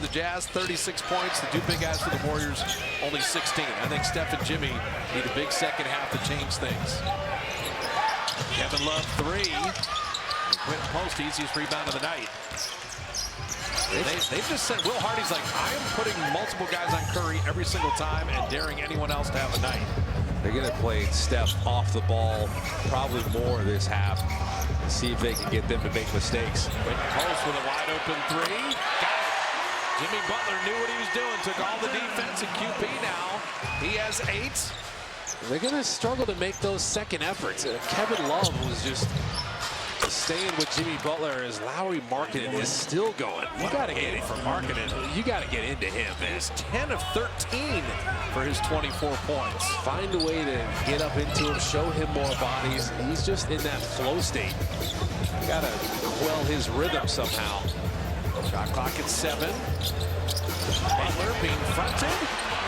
the Jazz, 36 points. The two big guys for the Warriors, only 16. I think Steph and Jimmy need a big second half to change things. Kevin Love, 3. Quentin Post, easiest rebound of the night. They've just said, Will Hardy's like, I am putting multiple guys on Curry every single time and daring anyone else to have a night. They're going to play Steph off the ball probably more this half and see if they can get them to make mistakes. Quentin Post with a wide open 3. Got it. Jimmy Butler knew what he was doing, took all the defense, and QP now. He has 8. They're going to struggle to make those second efforts. Kevin Love was just staying with Jimmy Butler as Lauri Markkanen is still going. You got to get it for Markkanen. You got to get into him, man. He's 10 of 13 for his 24 points. Find a way to get up into him, show him more bodies. He's just in that flow state. You got to quell his rhythm somehow. Shot clock at 7. Butler being fronted.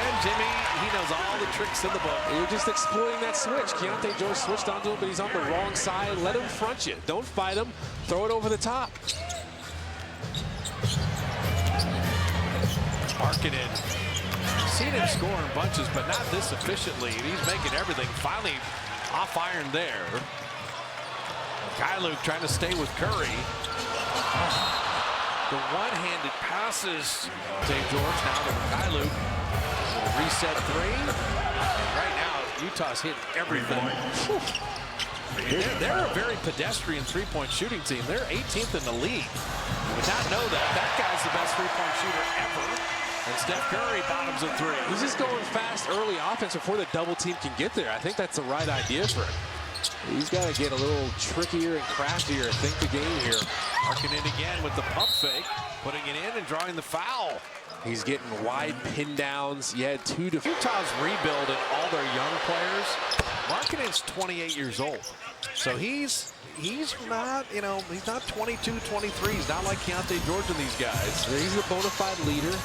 And Jimmy, he knows all the tricks in the book. You're just exploiting that switch. Keontae George switched onto him, but he's on the wrong side. Let him front you. Don't fight him. Throw it over the top. Markkanen. Seen him score in bunches, but not this efficiently. And he's making everything finally off iron there. Luke trying to stay with Curry. The one-handed passes. St. George now to Luke. Reset 3. Right now, Utah's hit everything. They're a very pedestrian three-point shooting team. They're 18th in the league. You would not know that. That guy's the best three-point shooter ever. And Steph Curry bottoms at 3. He's just going fast early offense before the double team can get there. I think that's the right idea for him. He's got to get a little trickier and craftier, think the game here. Markkanen again with the pump fake, putting it in and drawing the foul. He's getting wide pin downs. He had 2 to Utah's rebuild and all their young players. Markkanen's 28 years old. So he's not, he's not 22, 23. He's not like Keontae George and these guys. He's a bona fide leader.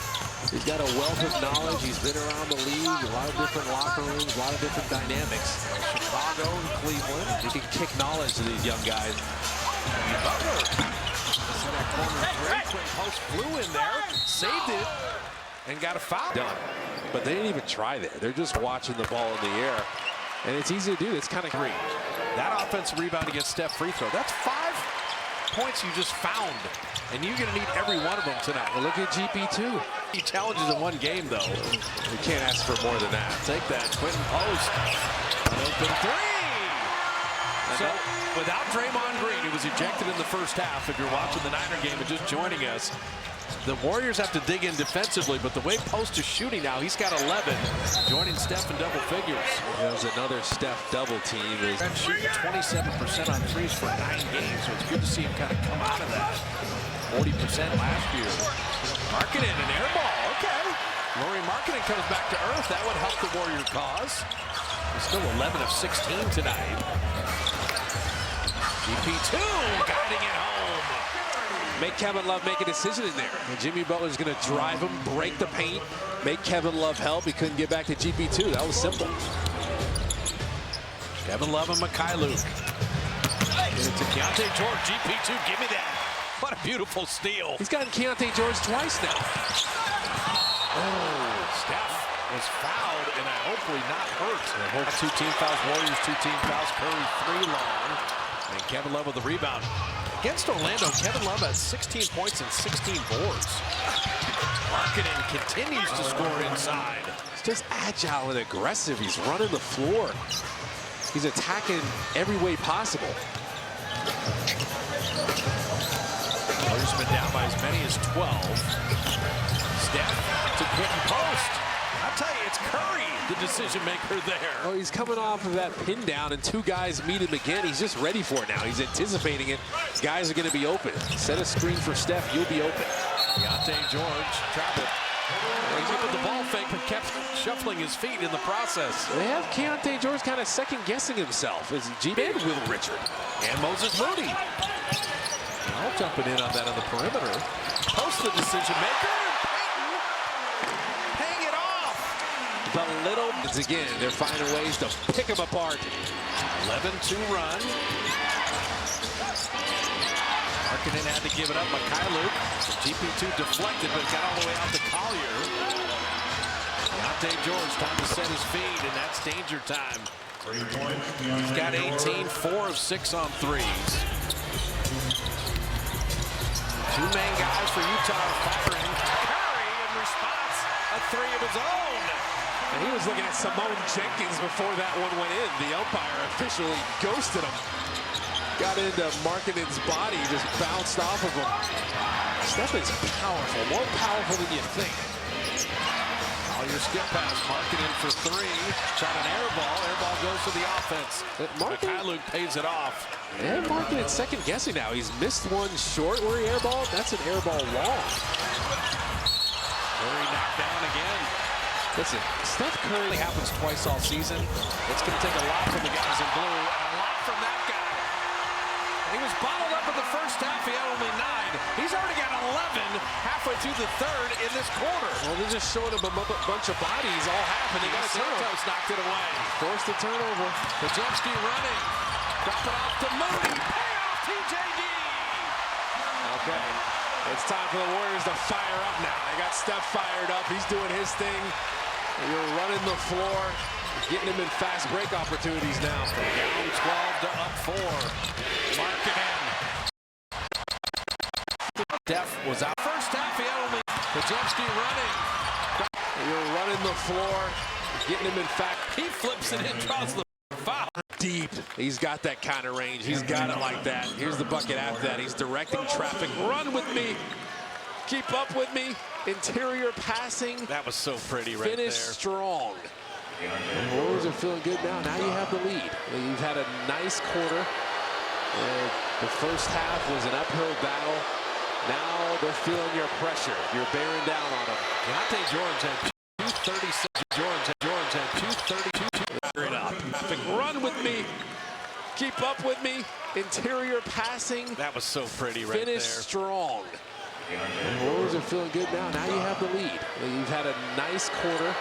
He's got a wealth of knowledge. He's been around the league, a lot of different locker rooms, a lot of different dynamics. Chicago and Cleveland. He can kick knowledge to these young guys. Butler. See that corner 3. Quentin Post flew in there, saved it, and got a foul. Done. But they didn't even try there. They're just watching the ball in the air. And it's easy to do. It's kind of great. That offensive rebound against Steph free throw. That's 5 points you just found. And you're going to need every one of them tonight. Well, look at GP2. He challenges in one game, though. You can't ask for more than that. Take that. Quentin Post. An open 3. So, without Draymond Green, who was ejected in the first half, if you're watching the Niner game and just joining us, the Warriors have to dig in defensively, but the way Post is shooting now, he's got 11, joining Steph in double figures. There's another Steph double team. He's shooting 27% on threes for 9 games, so it's good to see him kind of come out of that. 40% last year. Markkanen, an air ball, okay. Lauri Markkanen comes back to earth. That would help the Warrior cause. He's still 11 of 16 tonight. GP2 guiding it home. Make Kevin Love make a decision in there. And Jimmy Butler's going to drive him, break the paint, make Kevin Love help. He couldn't get back to GP2. That was simple. Kevin Love and Luke. Get it to Keontae George. GP2, give me that. What a beautiful steal. He's gotten Keontae George twice now. Oh, Steph was fouled and hopefully not hurt. 2 team fouls, Warriors 2 team fouls, Curry 3 long. And Kevin Love with the rebound. Against Orlando, Kevin Love has 16 points and 16 boards. Markkanen continues to score inside. He's just agile and aggressive. He's running the floor. He's attacking every way possible. Warriors been down by as many as 12. Steph to Quentin Post. I'll tell you, it's Curry, the decision maker there. Oh, he's coming off of that pin down, and 2 guys meet him again. He's just ready for it now. He's anticipating it. Guys are going to be open. Set a screen for Steph. You'll be open. Keontae George traveled. He with the ball fake, but kept shuffling his feet in the process. They have Keontae George kind of second-guessing himself as G-Man Will Richard. And Moses Moody. All jumping in on that on the perimeter. Post the decision maker. Paying it off. The little, again, they're finding ways to pick them apart. 11-2 run. Markkanen had to give it up. Luke. GP2 deflected, but got all the way out Keyonte George, time to set his feet, and that's danger time. He's got 18, 4 of 6 on threes. Two main guys for Utah are firing. Curry in response, a three of his own. And he was looking at Simone Jenkins before that one went in. The umpire officially ghosted him. Got into Markkanen's body, just bounced off of him. Steph is powerful, more powerful than you think. Your skip pass, Markkanen for three. Shot an air ball. Air ball goes to the offense. Mikhailiuk pays it off. And Markkanen second guessing now. He's missed one short where he airballed. That's an air ball long. Curry knocked down again. Listen, Steph Curry happens twice all season. It's going to take a lot from the guys in blue, and a lot from that guy. He was bottled up in the first half. He had only 9. He's already got 11 halfway through the third in this quarter. Well, they're just showing him a bunch of bodies all half, and they got a turnover. Knocked it away. Forced a turnover. Podziemski running. Drop it off to Moody. Payoff TJD. Okay. It's time for the Warriors to fire up now. They got Steph fired up. He's doing his thing. You're running the floor, getting him in fast break opportunities now. Down 12 to up 4. Markkanen. Steph was out. First half, he had only Podziemski running. You're running the floor, getting him in fact. He flips it in, draws the foul. Deep. He's got that kind of range. He's got it like that. Here's the bucket after that. He's directing traffic. Run with me. Keep up with me. Interior passing. That was so pretty right there. Finish strong. The Warriors are feeling good now. Now you have the lead. You've had a nice quarter. The first half was an uphill battle. Now they're feeling your pressure. You're bearing down on them. Keyonte George had 236. George had 232. It up. Run with me. Keep up with me. Interior passing. That was so pretty right there. Finish strong. The Warriors are feeling good now. Now you have the lead. You've had a nice quarter.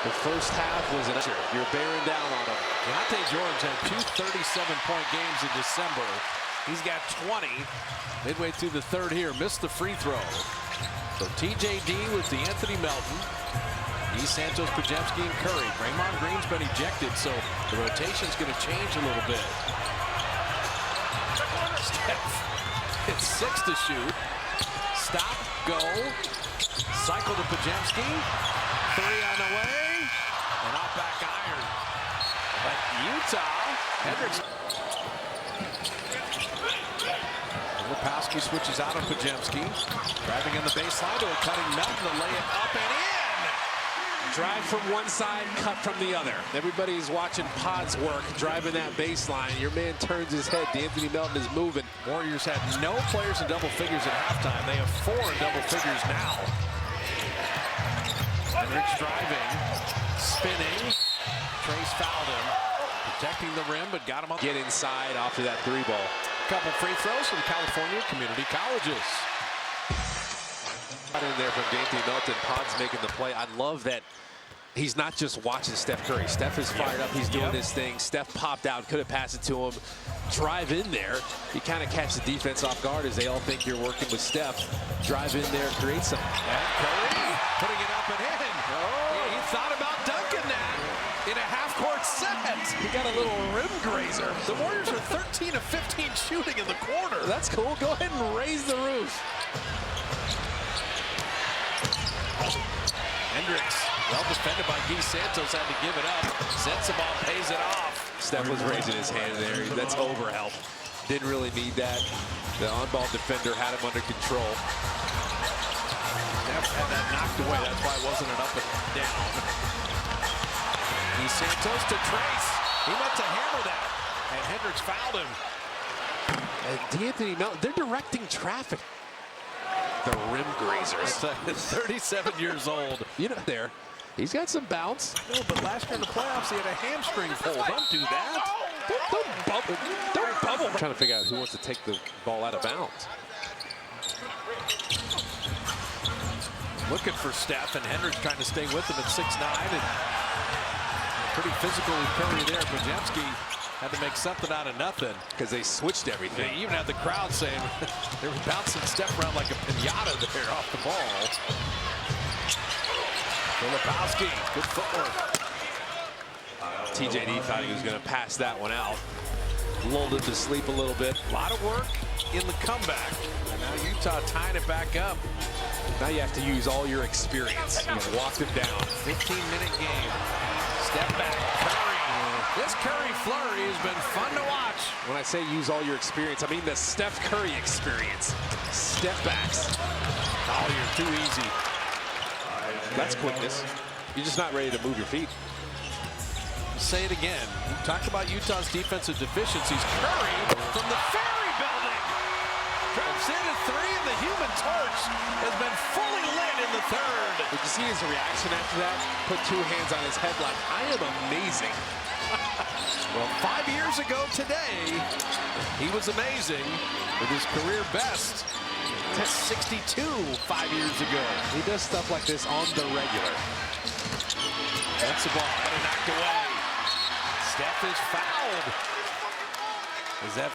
The first half was an usher. You're bearing down on them. Keyonte George had 2 37-point games in December. He's got 20 midway through the third here. Missed the free throw. So TJD with D'Anthony Melton. Santos, Podziemski, and Curry. Draymond Green's been ejected, so the rotation's going to change a little bit. Steph, it's 6 to shoot. Stop, go. Cycle to Podziemski. 3 on the way. And off back iron. But Utah, Hendricks. Lepowski switches out on Podziemski. Driving in the baseline to a cutting Melton to lay it up and in. Drive from one side, cut from the other. Everybody's watching Pod's work, driving that baseline. Your man turns his head. D'Anthony Melton is moving. Warriors had no players in double figures at halftime. They have 4 in double figures now. Hendricks driving, spinning. Trace fouled him. Protecting the rim, but got him on. Get inside after that 3 ball. Couple free throws from California Community Colleges. In there from D'Anthony Melton. Pod's making the play. I love that he's not just watching Steph Curry. Steph is fired up. He's doing his thing. Steph popped out, could have passed it to him. Drive in there. You kind of catch the defense off guard as they all think you're working with Steph. Drive in there, create something. And Curry putting it up and in. Oh, he thought about dunking that in a half-court set. He got a little rim grazer. The Warriors are 13 of 15 shooting in the quarter. That's cool. Go ahead and raise the roof. Hendricks, well defended by Santos, had to give it up. Sensabaugh pays it off. Steph was raising his hand there. That's overhelp. Didn't really need that. The on-ball defender had him under control. Steph had that knocked away. That's why it wasn't an up and down. Santos to Trace. He went to hammer that, and Hendricks fouled him. And D'Anthony Melton, they're directing traffic. The rim grazers. 37 years old. You know, he's got some bounce. No, but last year in the playoffs, he had a hamstring pull. Don't do that. Don't bubble. Don't bubble. I'm trying to figure out who wants to take the ball out of bounds. Looking for Steph, and Hendricks trying to stay with him at 6'9". And pretty physical with Curry there. Podziemski had to make something out of nothing. Because they switched everything. They even had the crowd saying they were bouncing Steph around like a pinata there off the ball. Filipowski, good footwork. TJD thought he was going to pass that one out. Lulled him to sleep a little bit. A lot of work in the comeback. And now Utah tying it back up. Now you have to use all your experience. You walk them down. 15-minute game. Step back, Curry. This Curry flurry has been fun to watch. When I say use all your experience, I mean the Steph Curry experience. Step backs. Oh, you're too easy. That's quickness. You're just not ready to move your feet. Say it again. We talked about Utah's defensive deficiencies. Curry from the Ferry Building. Drops in at 3, and the Human Torch has been fully lit in the third. Did you see his reaction after that? Put 2 hands on his head like, I am amazing. Well, 5 years ago today, he was amazing with his career best. That's 62 5 years ago. He does stuff like this on the regular. That's the ball. And knocked away. Steph is fouled. Is that